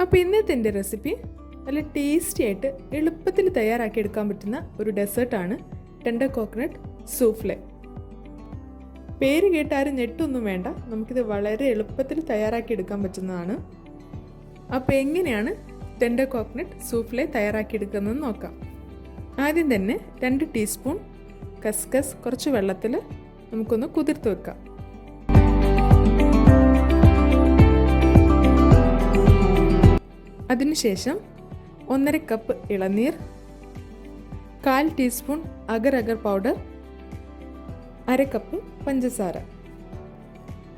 അപ്പോൾ ഇന്നത്തെ എൻ്റെ റെസിപ്പി നല്ല ടേസ്റ്റി ആയിട്ട് എളുപ്പത്തിൽ തയ്യാറാക്കി എടുക്കാൻ പറ്റുന്ന ഒരു ഡെസേർട്ടാണ് ടെൻഡർ കോക്കനട്ട് സൂഫ്ലെ. പേര് കേട്ടാരും ഞെട്ടൊന്നും വേണ്ട, നമുക്കിത് വളരെ എളുപ്പത്തിൽ തയ്യാറാക്കി എടുക്കാൻ പറ്റുന്നതാണ്. അപ്പോൾ എങ്ങനെയാണ് ടെൻഡർ കോക്കനട്ട് സൂഫ്ലെ തയ്യാറാക്കി എടുക്കുന്നതെന്ന് നോക്കാം. ആദ്യം തന്നെ 2 ടീസ്പൂൺ കസ്കസ് കുറച്ച് വെള്ളത്തിൽ നമുക്കൊന്ന് കുതിർത്ത് വെക്കാം. അതിനുശേഷം 1.5 കപ്പ് ഇളനീർ, 1/4 ടീസ്പൂൺ അഗർ അഗർ പൗഡർ, 1/2 കപ്പ് പഞ്ചസാര.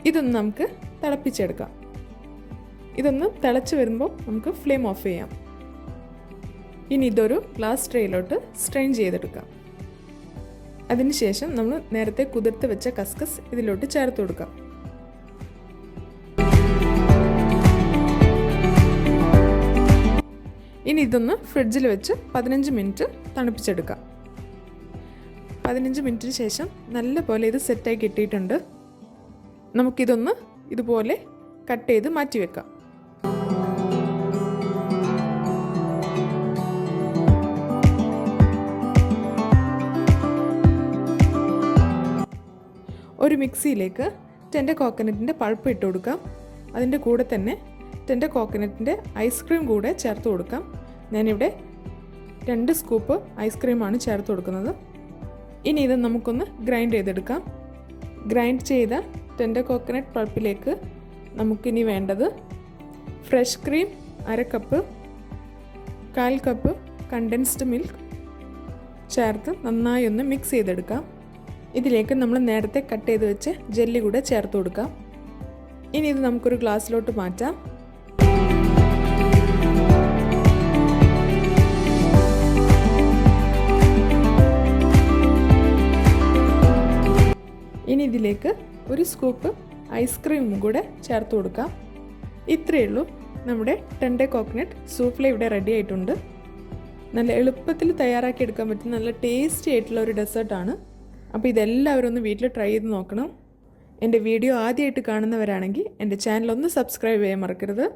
ഇതൊന്ന് നമുക്ക് തിളപ്പിച്ചെടുക്കാം. ഇതൊന്ന് തിളച്ച് വരുമ്പോൾ നമുക്ക് ഫ്ലെയിം ഓഫ് ചെയ്യാം. ഇനി ഇതൊരു ഗ്ലാസ് ട്രേയിലോട്ട് സ്ട്രെയിൻ ചെയ്തെടുക്കാം. അതിനുശേഷം നമ്മൾ നേരത്തെ കുതിർത്ത് വെച്ച കസ്കസ് ഇതിലോട്ട് ചേർത്ത് കൊടുക്കാം. ഇനി ഇതൊന്ന് ഫ്രിഡ്ജിൽ വെച്ച് 15 മിനിറ്റ് തണുപ്പിച്ചെടുക്കാം. 15 മിനിറ്റിന് ശേഷം നല്ലപോലെ ഇത് സെറ്റായി കിട്ടിയിട്ടുണ്ട്. നമുക്കിതൊന്ന് ഇതുപോലെ കട്ട് ചെയ്ത് മാറ്റി വെക്കാം. ഒരു മിക്സിയിലേക്ക് ടെൻഡർ കോക്കനട്ടിൻ്റെ പൾപ്പ് ഇട്ട് കൊടുക്കാം. അതിൻ്റെ കൂടെ തന്നെ ടെൻഡർ കോക്കനട്ടിൻ്റെ ഐസ്ക്രീം കൂടെ ചേർത്ത് കൊടുക്കാം. ഞാനിവിടെ 2 സ്കൂപ്പ് ഐസ്ക്രീമാണ് ചേർത്ത് കൊടുക്കുന്നത്. ഇനി ഇത് നമുക്കൊന്ന് ഗ്രൈൻഡ് ചെയ്തെടുക്കാം. ഗ്രൈൻഡ് ചെയ്ത ടെൻഡർ കോക്കനട്ട് പൾപ്പിലേക്ക് നമുക്കിനി വേണ്ടത് fresh cream 1/2 cup, 1/4 cup condensed milk ചേർത്ത് നന്നായി ഒന്ന് മിക്സ് ചെയ്തെടുക്കാം. ഇതിലേക്ക് നമ്മൾ നേരത്തെ കട്ട് ചെയ്ത് വെച്ച് ജെല്ലി കൂടെ ചേർത്ത് കൊടുക്കാം. ഇനി ഇത് നമുക്കൊരു ഗ്ലാസ്സിലോട്ട് മാറ്റാം. ഇനി ഇതിലേക്ക് ഒരു സ്കൂപ്പ് ഐസ്ക്രീമും കൂടെ ചേർത്ത് കൊടുക്കാം. ഇത്രയേ ഉള്ളൂ, നമ്മുടെ ടെൻഡർ കോക്കനട്ട് സൂഫ്ലെ ഇവിടെ റെഡി ആയിട്ടുണ്ട്. നല്ല എളുപ്പത്തിൽ തയ്യാറാക്കി എടുക്കാൻ പറ്റുന്ന നല്ല ടേസ്റ്റി ആയിട്ടുള്ള ഒരു ഡെസേർട്ടാണ്. അപ്പോൾ ഇതെല്ലാവരും ഒന്ന് വീട്ടിൽ ട്രൈ ചെയ്ത് നോക്കണം. എൻ്റെ വീഡിയോ ആദ്യമായിട്ട് കാണുന്നവരാണെങ്കിൽ എൻ്റെ ചാനലൊന്ന് സബ്സ്ക്രൈബ് ചെയ്യാൻ മറക്കരുത്.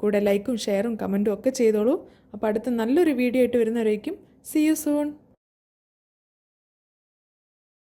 കൂടെ ലൈക്കും ഷെയറും കമൻറ്റും ഒക്കെ ചെയ്തോളൂ. അപ്പോൾ അടുത്ത നല്ലൊരു വീഡിയോ ആയിട്ട് വരുന്നവരേക്കും സീ യു സൂൺ.